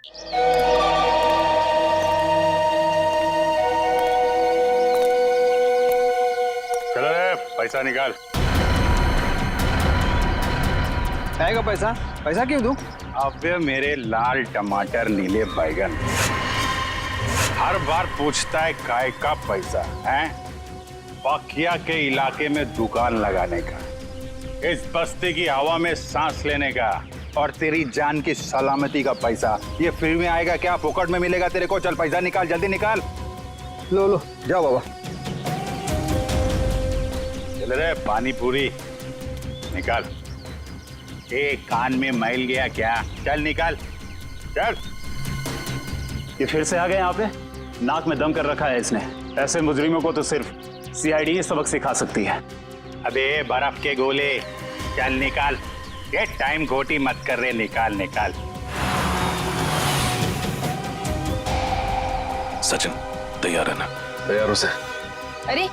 चलो रे, पैसा निकाल। आएगा पैसा? पैसा क्यों दूं? अबे मेरे लाल टमाटर नीले बैगन, हर बार पूछता है काय का पैसा है? पकिया के इलाके में दुकान लगाने का, इस बस्ती की हवा में सांस लेने का, और तेरी जान की सलामती का पैसा ये फ्री में आएगा क्या? फोकट में मिलेगा तेरे को? चल पैसा निकाल, जल्दी निकाल। लो लो जाओ बाबा। चल रे, पानी पूरी निकाल। कान में मैल गया क्या? चल निकाल, चल। ये फिर से आ गए यहाँ पे? नाक में दम कर रखा है इसने। ऐसे मुजरिमों को तो सिर्फ सीआईडी ही सबक सिखा सकती है। अबे बर्फ के गोले, चल निकाल। ये टाइम खोटी मत कर रहे, निकाल निकाल। सचिन तैयार है ना? तैयार हो सर। अरे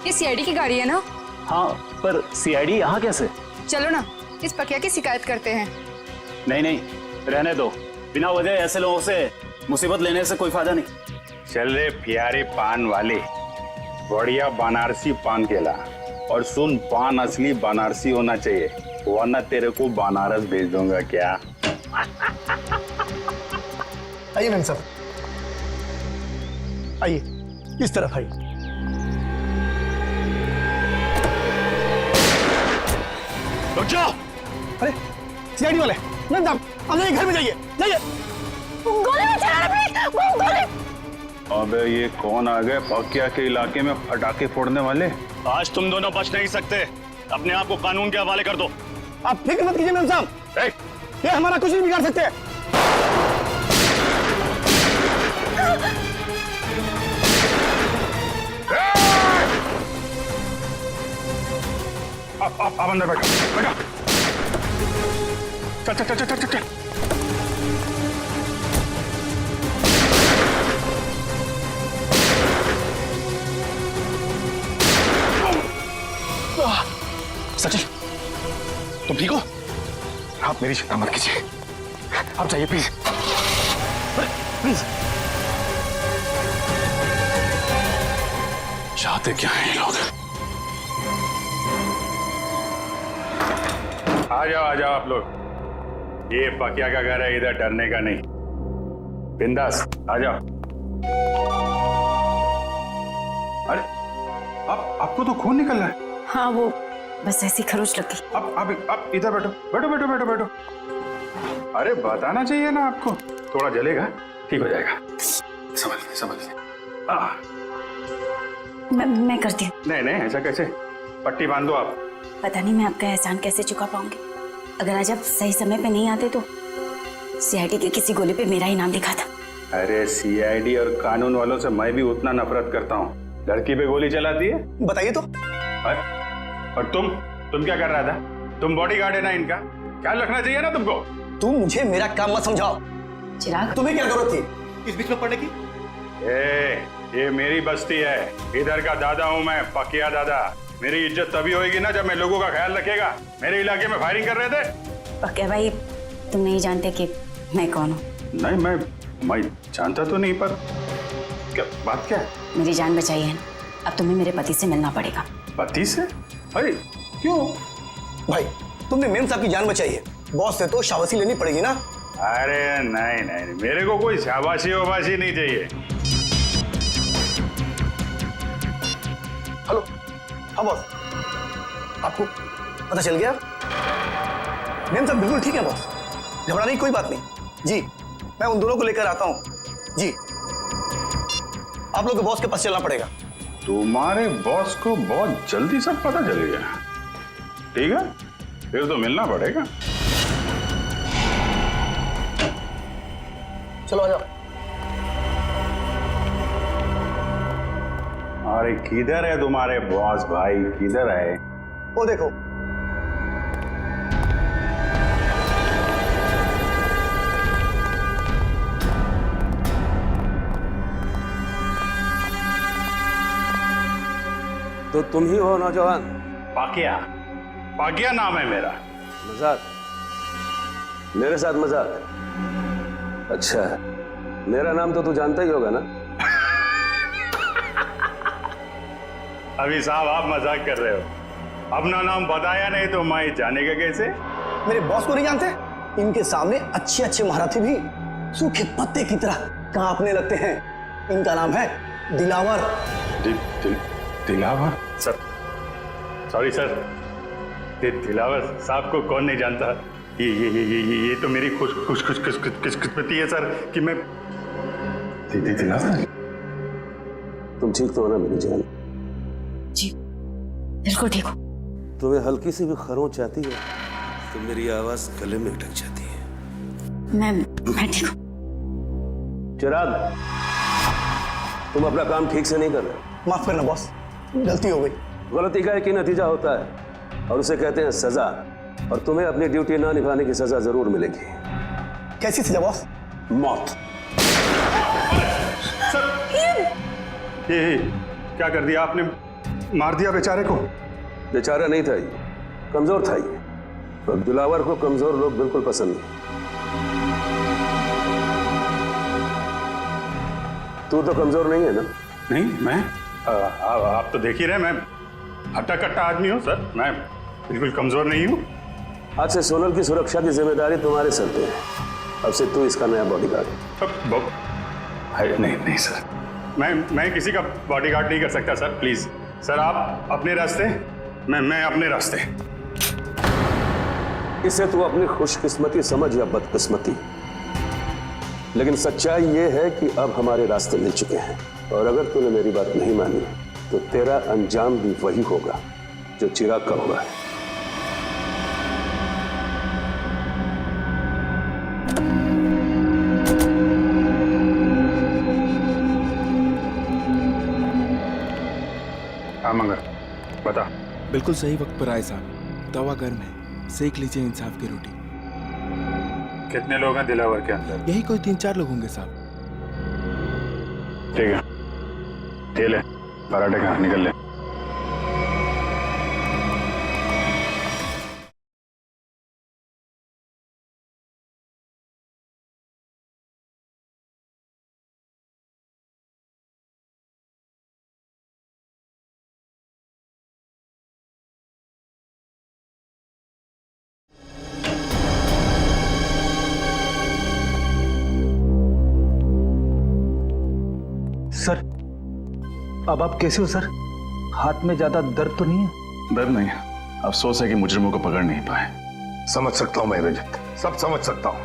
ये सीआईडी की गाड़ी है ना? हाँ, पर सीआईडी यहाँ कैसे? चलो ना इस पकिया की शिकायत करते हैं। नहीं नहीं, रहने दो। बिना वजह ऐसे लोगों से मुसीबत लेने से कोई फायदा नहीं। चल रे प्यारे पान वाले, बढ़िया बनारसी पान केला, और सुन, पान असली बनारसी होना चाहिए, वरना तेरे को बनारस भेज दूंगा। क्या? आइए मैम साहब, आइए इस तरफ आइए। रुक जाओ। अरे सीआईडी वाले, मैम साहब आप जाइए, घर में जाइए, जाइए। गोली मत चलाना प्लीज, गोली। अबे ये कौन आ गए पकिया के इलाके में पटाखे फोड़ने वाले? आज तुम दोनों बच नहीं सकते। अपने आप को कानून के हवाले कर दो। आप फिक्र मत कीजिए मैम साहब, ये हमारा कुछ नहीं बिगाड़ सकते। आप अंदर बैठो, बैठो। चल चल चल चल चल चल। सचिन तुम ठीक हो? आप मेरी चिंता मत कीजिए, आप जाइए प्लीज, प्लीज। चाहते क्या हैं ये लोग? आ जाओ आप लोग। ये पकिया का घर है, इधर डरने का नहीं। बिंदास आ जाओ। अरे आपको तो खून निकल रहा है। हाँ वो बस ऐसी खरोच लग गई। आप इधर बैठो, बैठो बैठो बैठो बैठो। अरे बताना चाहिए ना आपको, थोड़ा जलेगा, ठीक हो जाएगा। समझ मैं करती हूँ। नहीं नहीं, ऐसा कैसे? पट्टी बांध दो आप। पता नहीं मैं आपका एहसान कैसे चुका पाऊंगी। अगर आज आप सही समय पे नहीं आते तो सीआईडी के किसी गोले पे मेरा ही नाम लिखा था। अरे सीआईडी और कानून वालों से मैं भी उतना नफरत करता हूँ। लड़की पे गोली चलाती है। बताइए तो। और तुम क्या कर रहा था? तुम बॉडीगार्ड है ना इनका, ख्याल रखना चाहिए ना तुमको। तुम मुझे मेरा काम मत समझाओ। चिराग, तुम्हें क्या जरूरत थी इस बीच में पड़ने की? ये मेरी बस्ती है, इधर का दादा हूँ मैं, पकिया दादा। मेरी इज्जत तभी होगी ना जब मैं लोगों का ख्याल रखेगा। मेरे इलाके में फायरिंग कर रहे थे। पकिया भाई तुम नहीं जानते कि मैं कौन हूँ। नहीं, मैं जानता तो नहीं, पर क्या बात क्या है? मेरी जान बचाई है ना, अब तुम्हें मेरे पति से मिलना पड़ेगा। पति से? अरे क्यों? भाई तुमने मेम साहब की जान बचाई है, बॉस से तो शाबाशी लेनी पड़ेगी ना। अरे नहीं, मेरे को कोई शाबाशी वाबाशी नहीं चाहिए। हेलो, हाँ बॉस, आपको पता चल गया? मेम साहब बिल्कुल ठीक है बॉस, घबराने की कोई बात नहीं। जी मैं उन दोनों को लेकर आता हूँ। जी आप लोग के बॉस के पास चलना पड़ेगा। तुम्हारे बॉस को बहुत जल्दी सब पता चल गया। ठीक है, फिर तो मिलना पड़ेगा। चलो आ जाओ। अरे किधर है तुम्हारे बॉस भाई, किधर है? वो देखो। तो तुम ही हो नौजवान? पाकिया नाम है मेरा। मजाक? मेरे साथ मजाक? अच्छा, मेरा नाम तो तू जानता ही होगा ना? अभी साहब आप मजाक कर रहे हो। अपना नाम बताया नहीं तो मैं जानेगा कैसे? मेरे बॉस को नहीं जानते? इनके सामने अच्छे अच्छे महारथी भी सूखे पत्ते की तरह कांपने लगते हैं। इनका नाम है Dilawar. Dilawar? Sir, sorry sir, Dilawar साहब को कौन नहीं जानता? ये तो मेरी खुशकिस्मती है सर कि मैं दिलावर। तुम ठीक तो हो ना मेरी जान? जी बिल्कुल ठीक हो। तुम्हें हल्की सी भी खरोंच आती है तो मेरी आवाज गले में अटक जाती है। मैं ठीक हूँ। चिराग, तुम अपना काम ठीक से नहीं कर रहे। माफ करना बॉस, गलती हो गई। गलती का एक ही नतीजा होता है और उसे कहते हैं सजा, और तुम्हें अपनी ड्यूटी ना निभाने की सजा जरूर मिलेगी। कैसी सजा बॉस? मौत। ये क्या कर दिया आपने? मार दिया बेचारे को? बेचारा नहीं था ये, कमजोर था ये, और दिलावर को कमजोर लोग बिल्कुल पसंद नहीं। तू तो कमजोर नहीं है ना? नहीं, मैं आप तो देख ही रहे, मैं हट्टा कट्टा आदमी हूँ सर, मैं बिल्कुल कमजोर नहीं हूँ। आज से सोनल की सुरक्षा की जिम्मेदारी तुम्हारे सर पे है। अब से तू इसका नया बॉडीगार्ड है। नहीं सर, मैं किसी का बॉडीगार्ड नहीं कर सकता सर, प्लीज सर, आप अपने रास्ते, मैं अपने रास्ते। इसे तू अपनी खुशकिस्मती समझ या बदकिस्मती, लेकिन सच्चाई ये है कि अब हमारे रास्ते मिल चुके हैं, और अगर तूने मेरी बात नहीं मानी तो तेरा अंजाम भी वही होगा जो चिराग का हुआ है। हाँ मंगर, बता। बिल्कुल सही वक्त पर आए साहब। तवा गर्म है, सेक लीजिए इंसाफ की रोटी। कितने लोग हैं दिलावर के अंदर? यही कोई 3-4 लोग होंगे साहब। ठीक है, ये ले पराठे खा, निकल ले। सर, अब आप कैसे हो सर? हाथ में ज्यादा दर्द तो नहीं है? दर्द नहीं है, अफसोस है कि मुजरिमों को पकड़ नहीं पाए। समझ सकता हूं मैं रजत, सब समझ सकता हूं,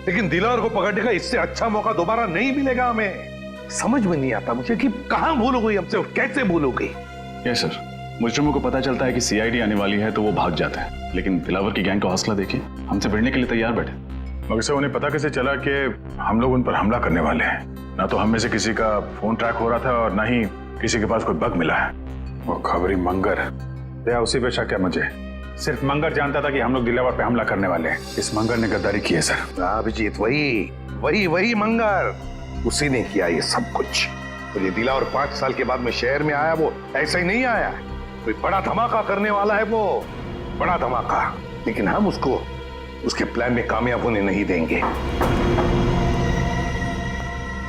लेकिन दिलावर को पकड़ने का इससे अच्छा मौका दोबारा नहीं मिलेगा हमें। समझ में नहीं आता मुझे कि कहां भूल हो गई हमसे और कैसे भूल हो गई। यस सर, मुजरिमों को पता चलता है कि सीआईडी आने वाली है तो वो भाग जाते हैं, लेकिन दिलावर की गैंग का हौसला देखिए, हमसे भिड़ने के लिए तैयार बैठे। मगर से उन्हें पता कैसे चला कि हम लोग उन पर हमला करने वाले हैं? ना तो हम में से किसी का फोन ट्रैक हो रहा था और ना ही किसी के पास कोई बग मिला है। वो खबरी मंगर, या उसी पे शक है मुझे। सिर्फ मंगर जानता था कि हम लोग दिलावर पे हमला करने वाले हैं। इस मंगर ने गद्दारी की है सर। अभिजीत, वही मंगर, उसी ने किया ये सब कुछ। तो ये दिलावर 5 साल के बाद में शहर में आया, वो ऐसा ही नहीं आया, कोई बड़ा धमाका करने वाला है, वो बड़ा धमाका। लेकिन हम उसको उसके प्लान में कामयाब होने नहीं देंगे।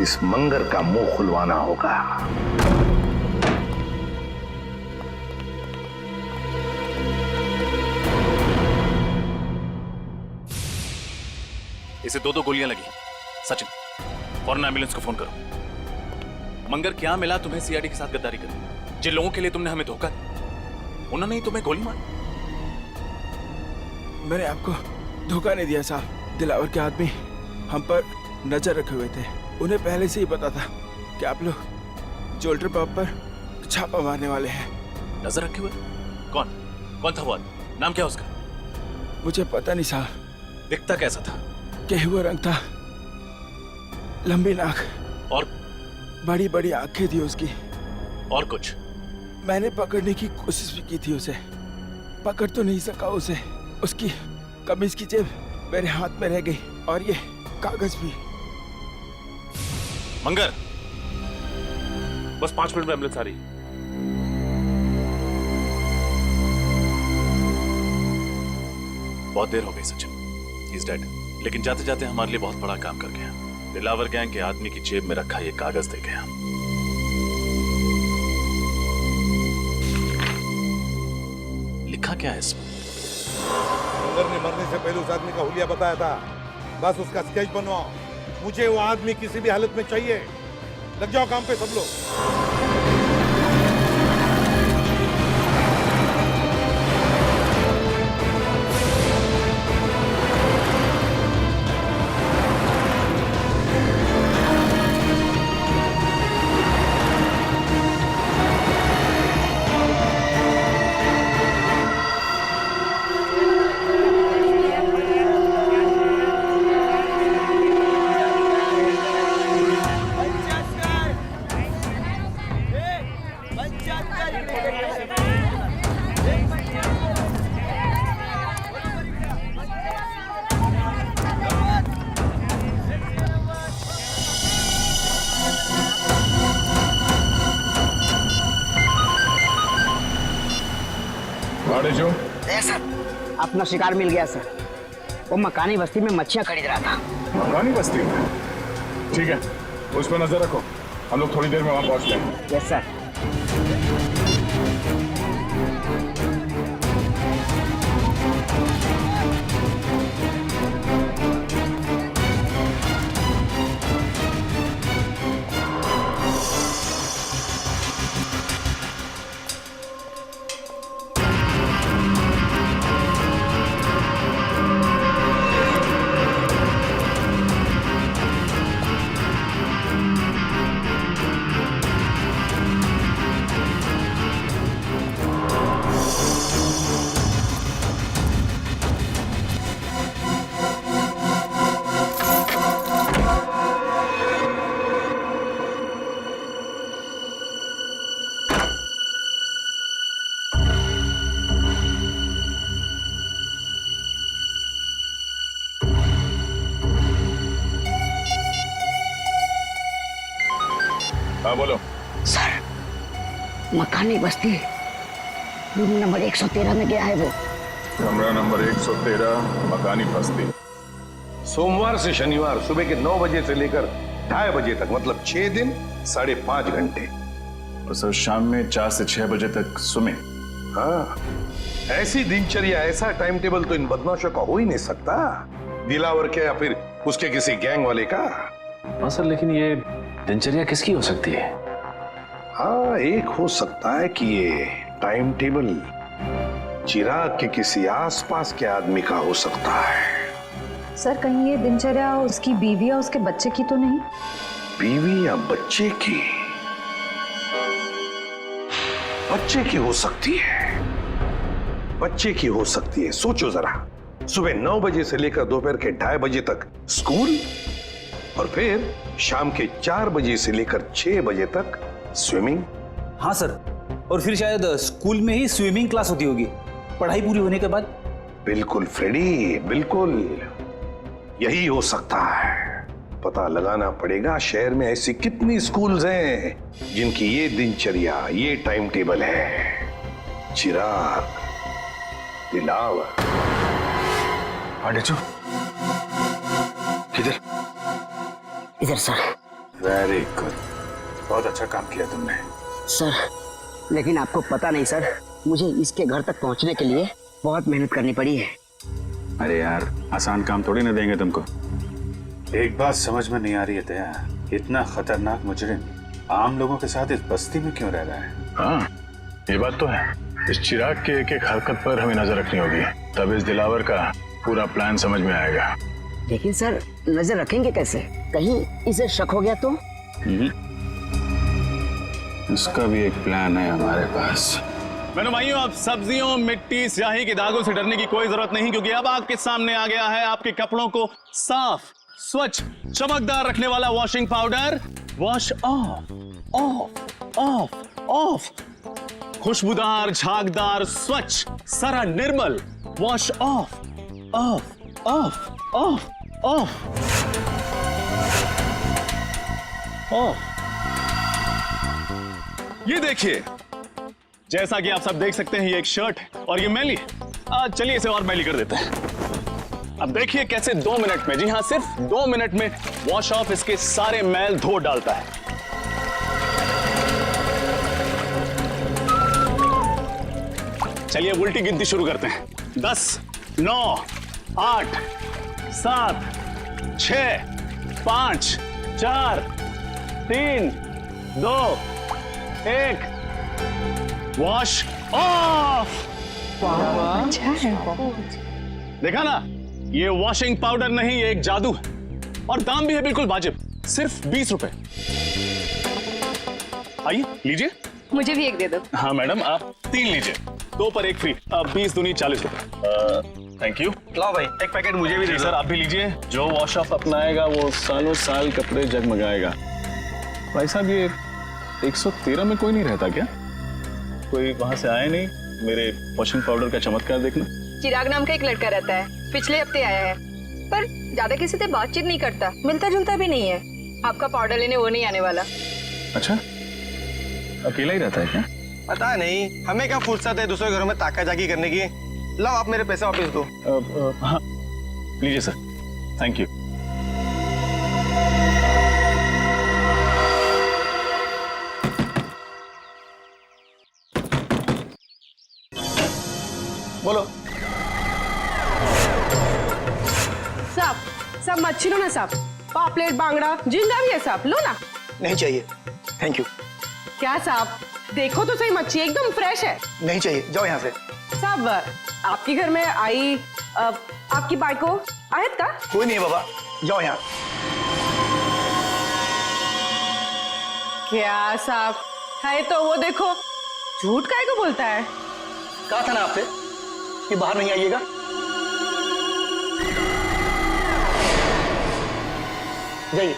इस मंगर का मुंह खुलवाना होगा। इसे 2 गोलियां लगी। सचिन, फौरन एम्बुलेंस को फोन करो। मंगर, क्या मिला तुम्हें सीआईडी के साथ गद्दारी कर? जिन लोगों के लिए तुमने हमें धोखा दिया, उन्होंने ही तुम्हें गोली मारी। मैंने आपको धोखा नहीं दिया साहब। दिलावर के आदमी हम पर नजर रखे हुए थे। उन्हें पहले से ही पता था कि आप लोग ज्वेलरी पब पर छापा मारने वाले हैं। नजर रखे हुए? कौन था वो आदमी? नाम क्या उसका? मुझे पता नहीं साहब। दिखता कैसा था? गेहुआ रंग था, लंबी नाक और बड़ी बड़ी आंखें थी उसकी। और कुछ? मैंने पकड़ने की कोशिश भी की थी उसे, पकड़ तो नहीं सका उसे। उसकी कमीज की जेब मेरे हाथ में रह गई और ये कागज भी। मंगर, बस 5 मिनट में एम्बुलेंस आ रही है। बहुत देर हो गई सचिन, ही इज डेड। लेकिन जाते जाते हमारे लिए बहुत बड़ा काम कर गया। दिलावर गैंग के आदमी की जेब में रखा ये कागज दे गया। लिखा क्या है इसमें? मंगर ने मरने से पहले उस आदमी का हुलिया बताया था। बस उसका स्केच बनवाओ। मुझे वो आदमी किसी भी हालत में चाहिए। लग जाओ काम पे सब लोग। सर, अपना शिकार मिल गया सर। वो मकानी बस्ती में मच्छियां खरीद रहा था। मकानी बस्ती में? ठीक है, उस पर नजर रखो। हम लोग थोड़ी देर में वहां पहुंचते हैं। Yes sir. हाँ बोलो। सर, मकानी बस्ती रूम नंबर 113 में गया है वो। कमरा नंबर 113, मकानी बस्ती। सोमवार से शनिवार सुबह के 9 बजे से लेकर 2:30 बजे तक, मतलब 6 दिन 5.5 घंटे। और सर शाम में 4 से 6 बजे तक स्विमिंग। हाँ, ऐसी दिनचर्या, ऐसा टाइम टेबल तो इन बदमाशों का हो ही नहीं सकता। दिलावर के या फिर उसके किसी गैंग वाले का। हाँ सर, लेकिन ये दिनचर्या किसकी हो सकती है? हाँ, एक हो सकता है कि ये टाइम टेबल चिराग के किसी आसपास के आदमी का हो सकता है। सर, कहीं ये दिनचर्या उसकी बीवी या उसके बच्चे की तो नहीं? बीवी या बच्चे की? बच्चे की हो सकती है, बच्चे की हो सकती है। सोचो जरा, सुबह 9 बजे से लेकर दोपहर के 2:30 बजे तक स्कूल, और फिर शाम के 4 बजे से लेकर 6 बजे तक स्विमिंग। हाँ सर, और फिर शायद स्कूल में ही स्विमिंग क्लास होती होगी पढ़ाई पूरी होने के बाद। बिल्कुल फ्रेडी, बिल्कुल यही हो सकता है। पता लगाना पड़ेगा शहर में ऐसी कितनी स्कूल्स हैं जिनकी ये दिनचर्या, ये टाइम टेबल है। चिराग, दिलावर। किधर? इधर सर। वेरी गुड, बहुत अच्छा काम किया तुमने। सर, लेकिन आपको पता नहीं सर, मुझे इसके घर तक पहुंचने के लिए बहुत मेहनत करनी पड़ी है। अरे यार, आसान काम थोड़ी ना देंगे तुमको। एक बात समझ में नहीं आ रही है दया, इतना खतरनाक मुजरिम आम लोगों के साथ इस बस्ती में क्यों रह रहा है? हाँ, ये बात तो है। इस चिराग के एक एक हरकत पर हमें नजर रखनी होगी, तब इस दिलावर का पूरा प्लान समझ में आएगा। लेकिन सर, नजर रखेंगे कैसे? कहीं इसे शक हो गया तो? उसका भी एक प्लान है हमारे पास। मेरे भाइयों, अब सब्जियों, मिट्टी, स्याही के दागों से डरने की कोई जरूरत नहीं, क्योंकि अब आपके सामने आ गया है आपके कपड़ों को साफ, स्वच्छ, चमकदार रखने वाला washing powder. Wash off, off, off, off. खुशबूदार, झागदार, स्वच्छ, सारा निर्मल। Wash off, off, off, off, off, off. ये देखिए, जैसा कि आप सब देख सकते हैं, ये एक शर्ट है और ये मैली। चलिए इसे और मैली कर देते हैं। अब देखिए कैसे 2 मिनट में, जी हाँ सिर्फ 2 मिनट में वॉश ऑफ इसके सारे मैल धो डालता है। चलिए उल्टी गिनती शुरू करते हैं। 10, 9, 8, 7, 6, 5, 4, 3, 2, 1, वॉश ऑफ। देखा ना, ये वॉशिंग पाउडर नहीं, ये एक जादू है और दाम भी है बिल्कुल वाजिब, सिर्फ 20 रुपए। आइए लीजिए। मुझे भी एक दे दो। हाँ मैडम, आप 3 लीजिए, 2 पर 1 फ्री। 20 दूनी 40 रुपए। Thank you. लाओ भाई, एक पैकेट मुझे भी दे सर आप भी लीजिए। जो वॉश ऑफ अपनाएगा वो सालों साल कपड़े जगमगाएगा। भाई साहब ये 113 में कोई नहीं रहता क्या? कोई वहां से आया नहीं मेरे वॉशिंग पाउडर का चमत्कार देखना? चिराग नाम का एक लड़का रहता है, पिछले हफ्ते आया है, पर ज्यादा किसी से बातचीत नहीं करता, मिलता जुलता भी नहीं है। आपका पाउडर लेने वो नहीं आने वाला। अच्छा, अकेला ही रहता है क्या? पता नहीं, हमें क्या फुर्सत है दूसरे घरों में ताका जाकी करने की। लाओ आप मेरे पैसे वापस दो। हाँ लीजिए सर, थैंक यू। बोलो। साहब, सब मच्छी लो ना साहब, पापलेट, बांगड़ा, झींगा भी है साहब, लो ना। नहीं चाहिए, थैंक यू। क्या साहब, देखो तो सही, मच्छी एकदम फ्रेश है। नहीं चाहिए, जाओ यहाँ से। साहब, आपके घर में आई आपकी बाइको आयत का? कोई नहीं है बाबा, जाओ यहाँ। क्या साहब है तो वो देखो, झूठ काहे को बोलता है? कहा था ना आपसे कि बाहर नहीं आइएगा। जाइए,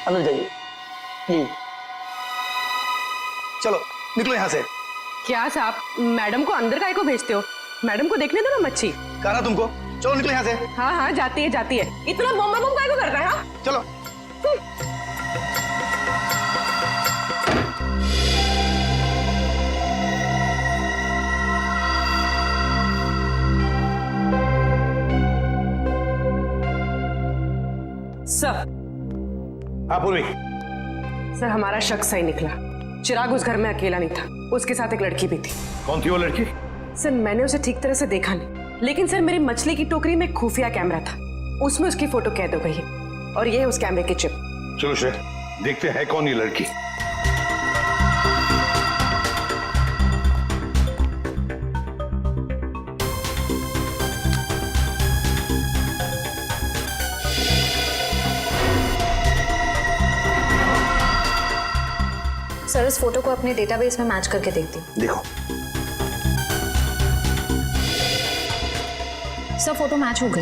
अंदर जाइए प्लीज। चलो निकलो यहाँ से। क्या साहब, मैडम को अंदर काहे को भेजते हो? मैडम को देखने दो ना मच्छी। कहा ना तुमको, चलो निकलो यहाँ से। हाँ हाँ, जाती है जाती है। इतना बम बम काहे को करता है? हाँ चलो। सर। हाँ पूर्वी। सर हमारा शक सही निकला, चिराग उस घर में अकेला नहीं था, उसके साथ एक लड़की भी थी। कौन थी वो लड़की? सर मैंने उसे ठीक तरह से देखा नहीं, लेकिन सर मेरी मछली की टोकरी में एक खुफिया कैमरा था, उसमें उसकी फोटो कैद हो गई है और ये है उस कैमरे की चिप। चलो श्रेय, देखते हैं कौन ये लड़की। सर इस फोटो को अपने डेटाबेस में मैच करके देखती हूँ। देखो। सब फोटो मैच हो गई।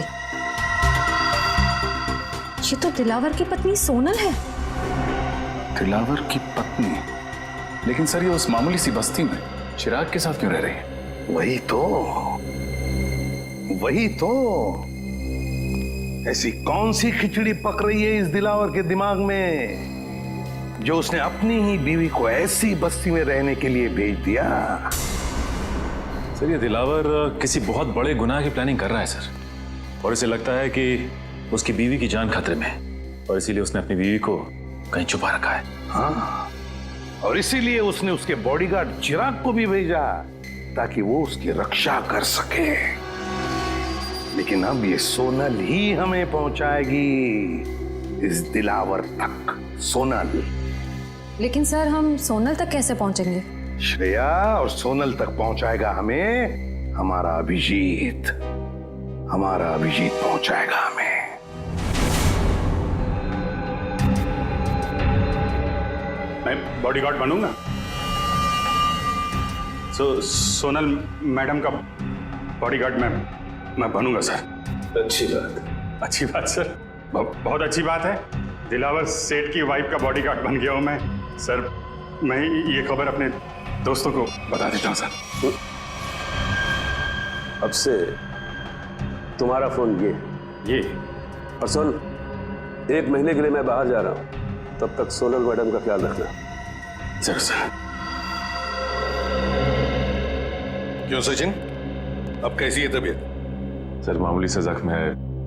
ये तो दिलावर की पत्नी सोनल है। दिलावर की पत्नी? लेकिन सर ये उस मामूली सी बस्ती में चिराग के साथ क्यों रह रही है? वही तो ऐसी कौन सी खिचड़ी पक रही है इस दिलावर के दिमाग में जो उसने अपनी ही बीवी को ऐसी बस्ती में रहने के लिए भेज दिया? सर ये दिलावर किसी बहुत बड़े गुनाह की प्लानिंग कर रहा है सर, और इसे लगता है कि उसकी बीवी की जान खतरे में है और इसीलिए उसने अपनी बीवी को कहीं छुपा रखा है। हाँ, और इसीलिए उसने उसके बॉडीगार्ड चिराग को भी भेजा ताकि वो उसकी रक्षा कर सके। लेकिन अब ये सोनल ही हमें पहुंचाएगी इस दिलावर तक। सोनल। लेकिन सर हम सोनल तक कैसे पहुंचेंगे? श्रेया, और सोनल तक पहुंचाएगा हमें हमारा अभिजीत। हमारा अभिजीत पहुंचाएगा हमें। मैं बॉडीगार्ड बनूंगा। सोनल मैडम का बॉडीगार्ड मैं बनूंगा सर। अच्छी बात सर, बहुत अच्छी बात है। दिलावर सेठ की वाइफ का बॉडीगार्ड बन गया हूं मैं सर। मैं ये खबर अपने दोस्तों को बता देता हूं सर। अब से तुम्हारा फोन ये और सुन, 1 महीने के लिए मैं बाहर जा रहा हूं, तब तक सोनल मैडम का ख्याल रखना। जरूर सर। क्यों सचिन, अब कैसी है तबीयत? सर मामूली सा जख्म है,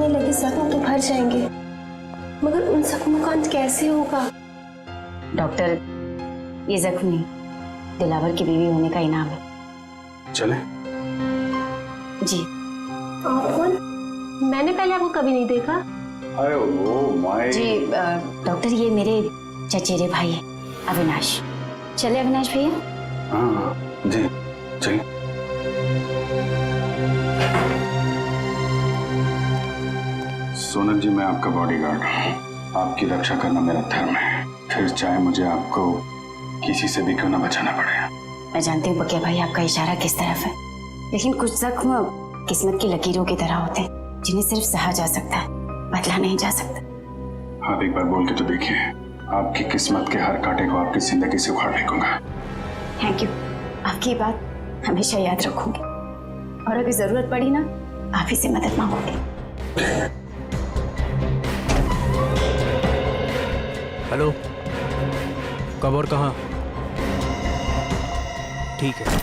में लगे जख्म तो भर जाएंगे, मगर उन जख्मों का अंत कैसे होगा? डॉक्टर, ये जख्म नहीं, दिलावर की बीवी होने का इनाम है। चले? जी। आप कौन? मैंने पहले आपको कभी नहीं देखा। अरे वो माय। जी डॉक्टर, ये मेरे चचेरे भाई है अविनाश। चले अविनाश भैया? हाँ जी चलिए। सोनल जी, मैं आपका बॉडीगार्ड हूँ। आपकी रक्षा करना मेरा धर्म है, फिर चाहे मुझे आपको किसी से भी क्यों ना बचाना पड़े। मैं जानती हूँ बकिया भाई आपका इशारा किस तरफ है, लेकिन कुछ जख्म किस्मत की लकीरों की तरह होते हैं जिन्हें सिर्फ सहा जा सकता है, बदला नहीं जा सकता। आप एक बार बोल के तो देखिए, आपकी किस्मत के हर कांटे को आपकी जिंदगी से उखाड़ फेंकूंगा। थैंक यू, आपकी बात हमेशा याद रखूंगी, और अगर जरूरत पड़ी ना, आप ही से मदद मांगूंगी। हेलो, कब और कहाँ? ठीक है।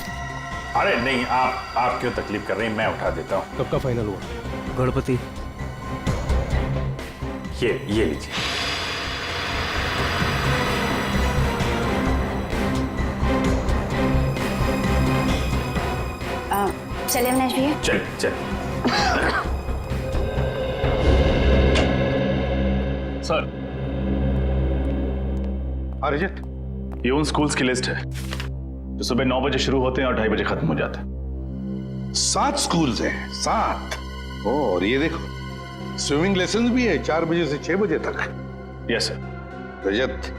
अरे नहीं, आप क्यों तकलीफ कर रही हैं, मैं उठा देता हूँ। कब का फाइनल हुआ? गणपति, ये लीजिए। चले अविनाश भैया? चल चल। सर, अरिजित, ये उन स्कूल्स की लिस्ट है जो सुबह 9 बजे शुरू होते हैं और 2:30 बजे खत्म हो जाते हैं। 7 स्कूल्स हैं, 7। और ये देखो, स्विमिंग लेसन भी है 4 बजे से 6 बजे तक। Yes sir. रजत,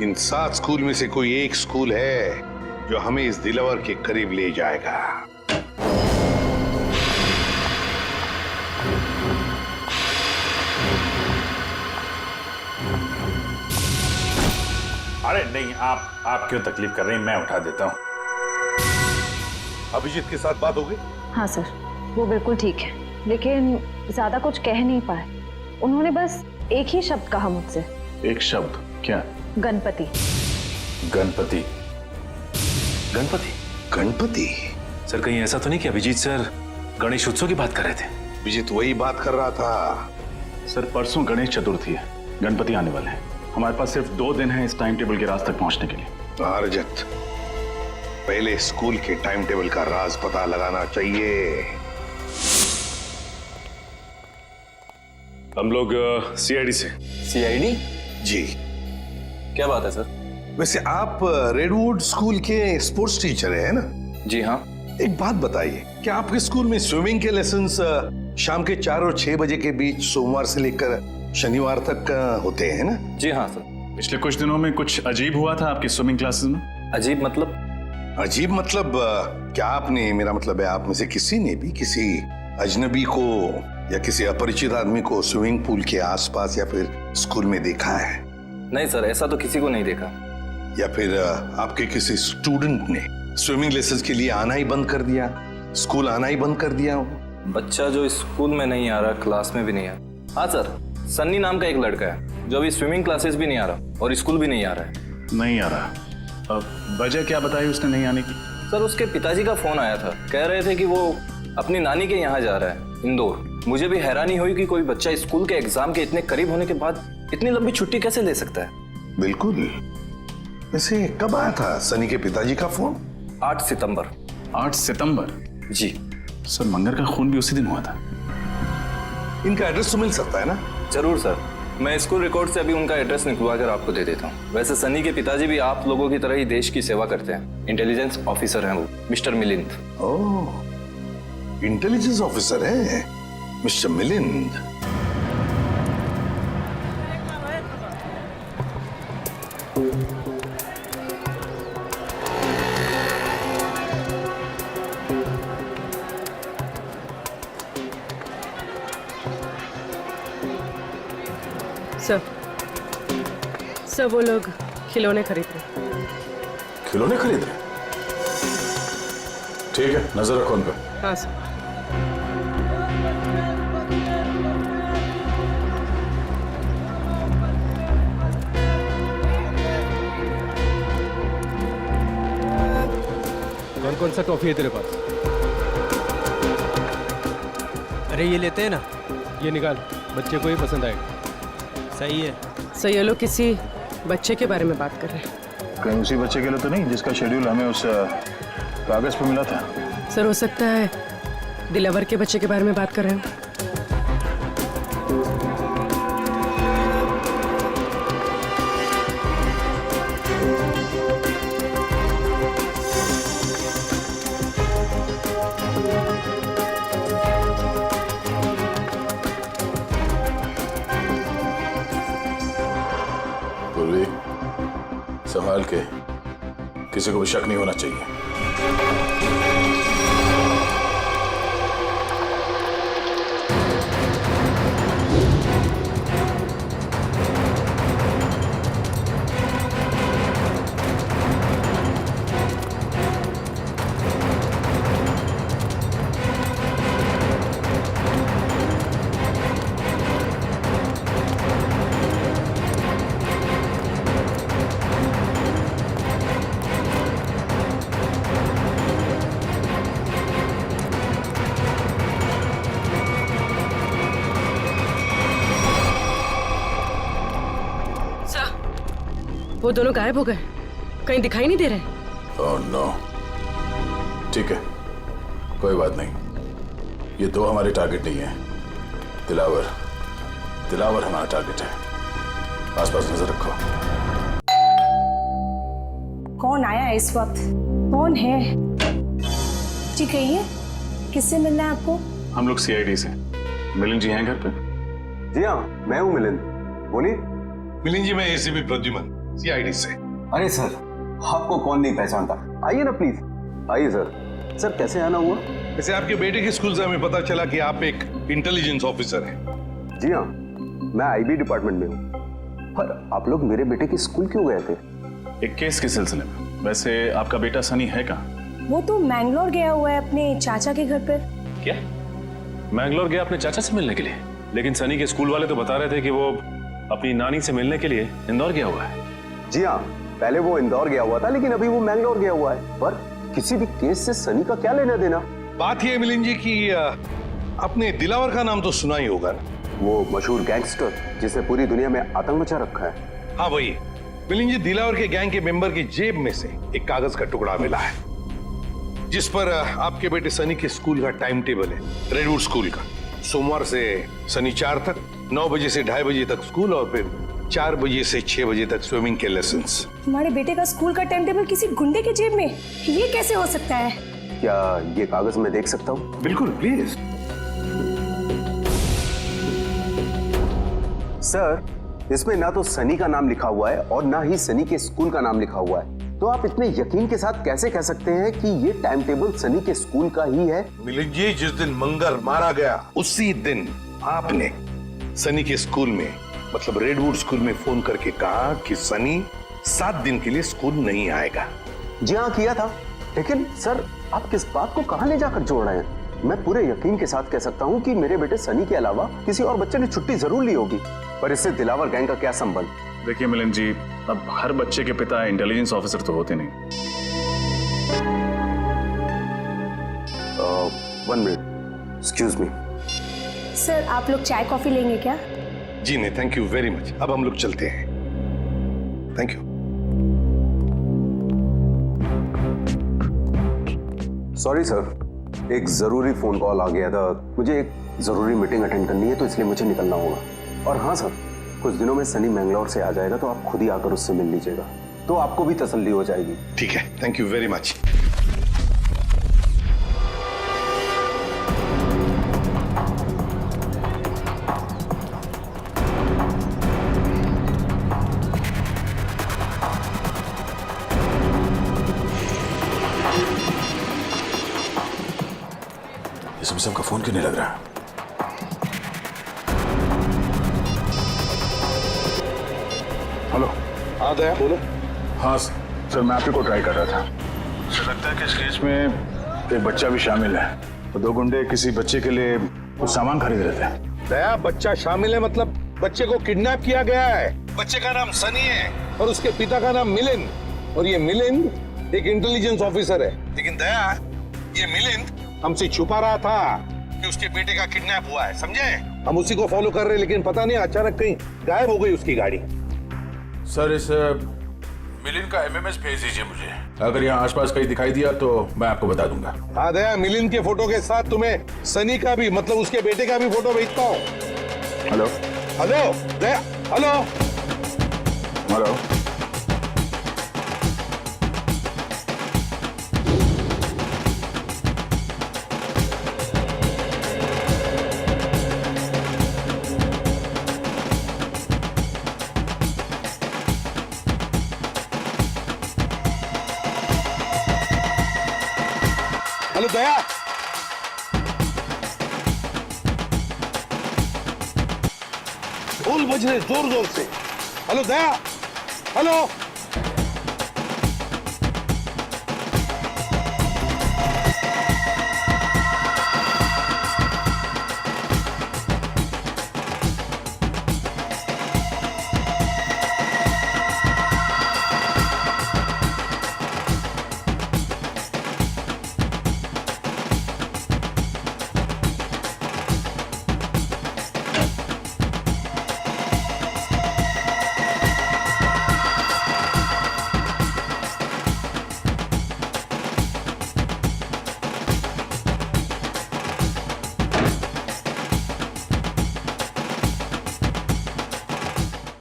इन 7 स्कूल में से कोई एक स्कूल है जो हमें इस दिलावर के करीब ले जाएगा। अरे नहीं, आप क्यों तकलीफ कर रही हैं, मैं उठा देता हूँ। अभिजीत के साथ बात हो गई? हाँ सर, वो बिल्कुल ठीक है, लेकिन ज्यादा कुछ कह नहीं पाए। उन्होंने बस एक ही शब्द कहा मुझसे। एक शब्द? क्या? गणपति। गणपति? गणपति? गणपति? सर, कहीं ऐसा तो नहीं कि अभिजीत सर गणेश उत्सव की बात कर रहे थे? अभिजीत वही बात कर रहा था। सर, परसों गणेश चतुर्थी है, गणपति आने वाले हैं। हमारे पास सिर्फ 2 दिन है इस टाइम टेबल के राज तक पहुंचने के लिए। रजत, पहले स्कूल के टाइम टेबल का राज पता लगाना चाहिए। हम लोग सीआईडी से। सीआईडी? जी। क्या बात है सर? वैसे आप रेडवुड स्कूल के स्पोर्ट्स टीचर हैं ना? जी हाँ। एक बात बताइए, क्या आपके स्कूल में स्विमिंग के लेसन्स शाम के 4 और 6 बजे के बीच सोमवार से लेकर शनिवार तक होते हैं ना? जी हाँ सर। पिछले कुछ दिनों में कुछ अजीब हुआ था आपकी स्विमिंग क्लासेस में। अजीब मतलब? अजीब मतलब क्या आपने, मेरा मतलब है आप में से किसी ने भी किसी अजनबी को या किसी अपरिचित आदमी को स्विमिंग पूल के आसपास या फिर स्कूल में देखा है? नहीं सर, ऐसा तो किसी को नहीं देखा। या फिर आपके किसी स्टूडेंट ने स्विमिंग लेसन्स के लिए आना ही बंद कर दिया, स्कूल आना ही बंद कर दिया हो? बच्चा जो स्कूल में नहीं आ रहा, क्लास में भी नहीं आ रहा। हाँ सर, सन्नी नाम का एक लड़का है जो अभी स्विमिंग क्लासेस भी नहीं आ रहा और स्कूल भी नहीं आ रहा है। नहीं आ रहा? अब वजह क्या बताई उसने नहीं आने की? सर, उसके पिताजी का फोन आया था, कह रहे थे कि वो अपनी नानी के यहाँ जा रहा है, इंदौर। मुझे भी हैरानी हुई कि कोई बच्चा स्कूल के एग्जाम के इतने करीब होने के बाद इतनी लंबी छुट्टी कैसे ले सकता है। बिल्कुल। वैसे कब आया था सनी के पिताजी का फोन? 8 सितंबर। 8 सितंबर? जी सर, मंगर का खून भी उसी दिन हुआ था। इनका एड्रेस तो मिल सकता है ना? जरूर सर, मैं स्कूल रिकॉर्ड से अभी उनका एड्रेस निकलवा कर आपको दे देता हूँ। वैसे सनी के पिताजी भी आप लोगों की तरह ही देश की सेवा करते हैं, इंटेलिजेंस ऑफिसर हैं वो, मिस्टर मिलिंद। ओह, इंटेलिजेंस ऑफिसर है मिस्टर मिलिंद। सर वो लोग खिलौने खरीद रहे। खिलौने खरीद रहे? ठीक है, नजर रखो उन पर। हाँ सर। कौन कौन सा टॉफी है तेरे पास? अरे ये लेते हैं ना, ये निकाल, बच्चे को ही पसंद आएगा। सही है। सर ये लोग किसी बच्चे के बारे में बात कर रहे हैं। कहीं उसी बच्चे के लिए तो नहीं जिसका शेड्यूल हमें उस कागज पे मिला था? सर हो सकता है दिलावर के बच्चे के बारे में बात कर रहे हो। पूर्वी, संभाल के, किसी को भी शक नहीं होना चाहिए। वो दोनों गायब हो गए, कहीं दिखाई नहीं दे रहे। Oh no. ठीक है, कोई बात नहीं। ये दो हमारे टारगेट नहीं है। दिलावर हमारा टारगेट है। आसपास नजर रखो। कौन आया है इस वक्त? कौन है? जी कहिए, किससे मिलना है आपको? हम लोग सीआईडी से। मिलिंद जी हैं घर पे? जी हाँ, मैं हूँ मिलिंद, बोलिए। मिलिंद जी, मैं एसीपी प्रद्युमन, सीआईडी से। अरे सर, आपको कौन नहीं पहचानता, आइए ना प्लीज। आइए सर। सर कैसे आना हुआ? वैसे आपके बेटे के स्कूल से हमें पता चला कि आप एक इंटेलिजेंस ऑफिसर हैं। जी हाँ, मैं आईबी डिपार्टमेंट में हूँ। पर आप लोग मेरे बेटे के स्कूल क्यों गए थे? एक केस के सिलसिले में। वैसे आपका बेटा सनी है कहाँ? वो तो मैंगलोर गया हुआ है अपने चाचा के घर पर। क्या? मैंगलोर गया अपने चाचा से मिलने के लिए? लेकिन सनी के स्कूल वाले तो बता रहे थे कि वो अपनी नानी से मिलने के लिए इंदौर गया हुआ है। जी हाँ, पहले वो इंदौर गया हुआ था, लेकिन अभी वो मैंगलोर गया हुआ है। पर किसी भी केस से सनी का क्या लेना देना? बात ये मिलिंद जी कि अपने दिलावर का नाम तो सुना ही होगा ना? वो मशहूर गैंगस्टर जिसने पूरी दुनिया में आतंक मचा रखा है। हाँ वही। मिलिंद जी, दिलावर के गैंग के मेंबर की जेब में से एक कागज का टुकड़ा मिला है जिस पर आपके बेटे सनी के स्कूल का टाइम टेबल है। रेडवुड स्कूल का सोमवार से शनिवार तक 9 बजे से 2:30 बजे तक स्कूल और फिर 4 बजे से 6 बजे तक स्विमिंग के लेसन्स। तुम्हारे बेटे का स्कूल का टाइम टेबल किसी गुंडे के जेब में? ये कैसे हो सकता है? क्या ये कागज मैं देख सकता हूँ? बिल्कुल, प्लीज। सर, इसमें ना तो सनी का नाम लिखा हुआ है और ना ही सनी के स्कूल का नाम लिखा हुआ है। तो आप इतने यकीन के साथ कैसे कह सकते हैं कि ये टाइम टेबल सनी के स्कूल का ही है? मिलिंद जी, जिस दिन मंगर मारा गया उसी दिन आपने सनी के स्कूल में, मतलब रेडवुड स्कूल में फोन करके कहा कि सनी 7 दिन के लिए स्कूल नहीं आएगा। जी हाँ, किया था। लेकिन सर, आप किस बात को कहां ले जाकर जोड़ रहे हैं? मैं पूरे यकीन के साथ कह सकता हूं कि मेरे बेटे सनी के अलावा किसी और बच्चे ने छुट्टी जरूर ली होगी। पर इससे दिलावर गैंग का क्या संबंध? देखिए मिलिंद जी, अब हर बच्चे के पिता इंटेलिजेंस ऑफिसर तो होते नहीं। 1 मिनट, एक्सक्यूज मी। सर, आप लोग चाय कॉफी लेंगे क्या? जी नहीं, थैंक यू वेरी मच। अब हम लोग चलते हैं। Thank you. सॉरी सर, एक जरूरी फोन कॉल आ गया था। मुझे एक जरूरी मीटिंग अटेंड करनी है, तो इसलिए मुझे निकलना होगा। और हाँ सर, कुछ दिनों में सनी मैंगलोर से आ जाएगा, तो आप खुद ही आकर उससे मिल लीजिएगा, तो आपको भी तसल्ली हो जाएगी। ठीक है, थैंक यू वेरी मच। इसमें सबका फोन क्यों नहीं लग रहा? हेलो। हाँ दया, बोलो। हाँ सर, मैं आपको ट्राई कर रहा था। मुझे लगता है कि इस केस में एक बच्चा भी शामिल है। तो 2 गुंडे किसी बच्चे के लिए कुछ सामान खरीद रहे थे। दया, बच्चा शामिल है मतलब बच्चे को किडनैप किया गया है। बच्चे का नाम सनी है और उसके पिता का नाम मिलिंद। और ये मिलिंद एक इंटेलिजेंस ऑफिसर है। लेकिन दया, ये मिलिंद हमसे छुपा रहा था कि उसके बेटे का किडनैप हुआ है, समझे? हम उसी को फॉलो कर रहे हैं, लेकिन पता नहीं अचानक कहीं गायब हो गई उसकी गाड़ी। सर इस मिलिंद का एमएमएस भेज दीजिए मुझे। अगर यहाँ आसपास कहीं दिखाई दिया तो मैं आपको बता दूंगा। हाँ दया, मिलिंद के फोटो के साथ तुम्हें सनी का भी, मतलब उसके बेटे का भी फोटो भेजता हूँ। हेलो हेलो दया, हेलो हेलो। हेलो दया, ढोल बज रहे जोर जोर से। हेलो दया, हेलो।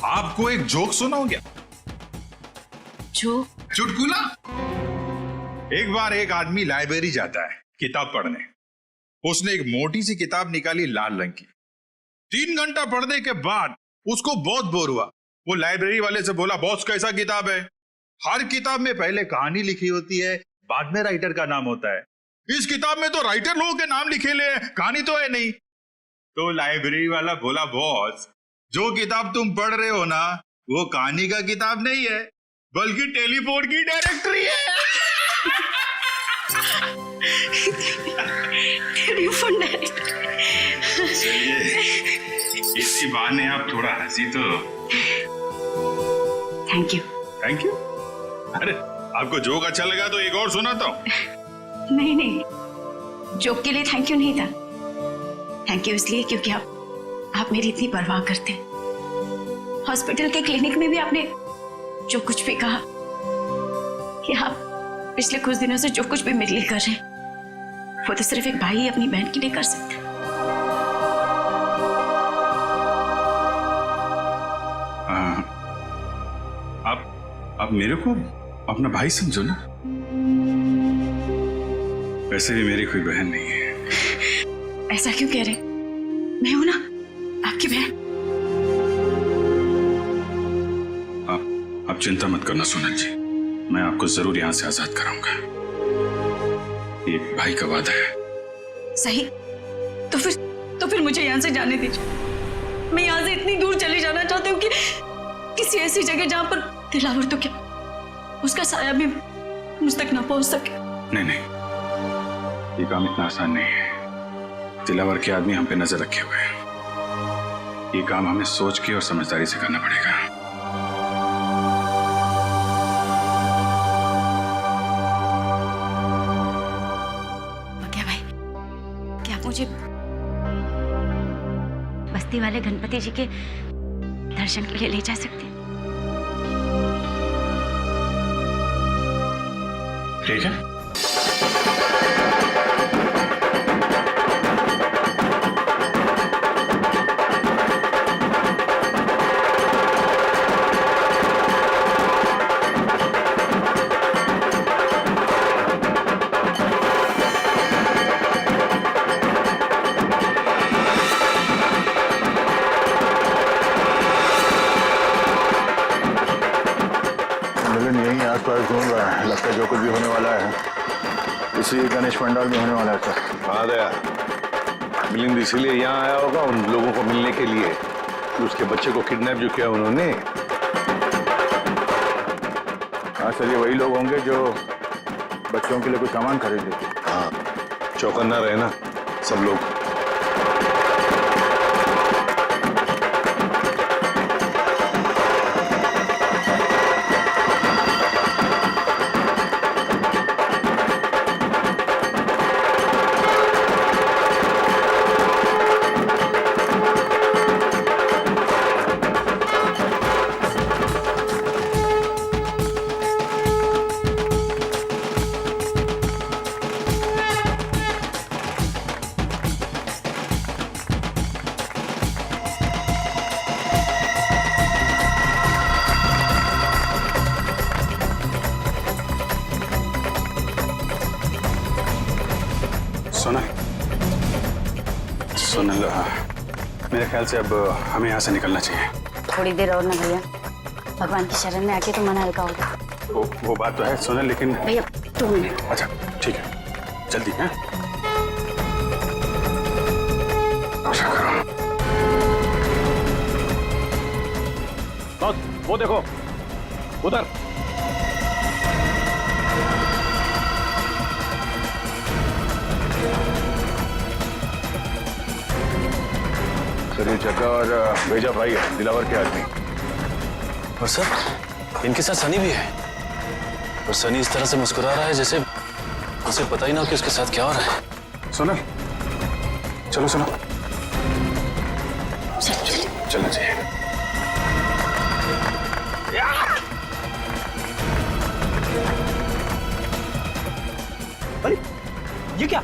आपको एक जोक सुनाऊं क्या? जोक? चुटकुला। एक बार एक आदमी लाइब्रेरी जाता है किताब पढ़ने। उसने एक मोटी सी किताब निकाली लाल रंग की। 3 घंटा पढ़ने के बाद उसको बहुत बोर हुआ। वो लाइब्रेरी वाले से बोला, बॉस कैसा किताब है? हर किताब में पहले कहानी लिखी होती है, बाद में राइटर का नाम होता है। इस किताब में तो राइटर लोगों के नाम लिखे ले, कहानी तो है नहीं। तो लाइब्रेरी वाला बोला, बॉस जो किताब तुम पढ़ रहे हो ना, वो कहानी का किताब नहीं है, बल्कि टेलीफोन की डायरेक्टरी है। Telephone directory. चलिए, इसी बहाने आप थोड़ा हंसी तो। Thank you. Thank you. अरे आपको जोक अच्छा लगा तो एक और सुनाता हूँ। नहीं नहीं, जोक के लिए थैंक यू नहीं था। थैंक यू इसलिए क्योंकि आप मेरी इतनी परवाह करते हैं। हॉस्पिटल के क्लिनिक में भी आपने जो कुछ भी कहा कि आप पिछले कुछ दिनों से जो कुछ भी मेरे लिए कर रहे हैं, वो तो सिर्फ एक भाई अपनी बहन के लिए कर सकता है। आप मेरे को अपना भाई समझो ना। वैसे भी मेरी कोई बहन नहीं है। ऐसा क्यों कह रहे? मैं हूं ना आपकी बहन। आप चिंता मत करना सोनल जी, मैं आपको जरूर यहां से आजाद कराऊंगा। ये भाई का वादा है। सही, तो फिर मुझे यहां से जाने दीजिए। मैं यहां से इतनी दूर चली जाना चाहती हूँ कि किसी ऐसी जगह जहां पर दिलावर तो क्या, उसका साया भी मुझ तक ना पहुंच सके। नहीं, ये काम इतना आसान नहीं है। दिलावर के आदमी हम पे नजर रखे हुए हैं। ये काम हमें सोच के और समझदारी से करना पड़ेगा। क्या भाई, क्या आप मुझे बस्ती वाले गणपति जी के दर्शन के लिए ले जा सकते हैं? ठीक है। मिलन यहीं आसपास घूम रहा है। लगता है जो कुछ भी होने वाला है इसी गणेश पंडाल में होने वाला है सर। हाँ दया, मिलिंद इसीलिए यहाँ आया होगा उन लोगों को मिलने के लिए कि उसके बच्चे को किडनैप जो किया उन्होंने। हाँ सर, ये वही लोग होंगे जो बच्चों के लिए कोई सामान खरीदे। हाँ, चौकन्ना रहे ना सब लोग। सोनल, मेरे ख्याल से अब हमें यहाँ से निकलना चाहिए। थोड़ी देर और ना भैया, भगवान की शरण में आके तो मन हल्का होगा। वो बात तो है सोनल, लेकिन भैया 2 मिनट। अच्छा ठीक है, जल्दी है। वो देखो उधर। सर ये जग्गा और भेजा भाई है, दिलावर के आदमी। और सर इनके साथ सनी भी है, और सनी इस तरह से मुस्कुरा रहा है जैसे उसे पता ही ना हो कि उसके साथ क्या हो रहा है। सोनल चलो सुनो, चलना चाहिए। अरे ये क्या,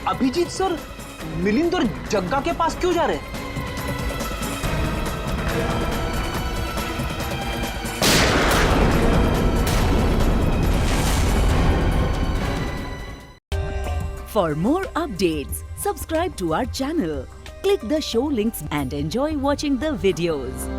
अभिजीत सर मिलिंद और जग्गा के पास क्यों जा रहे हैं? For more updates, subscribe to our channel, click the show links and enjoy watching the videos.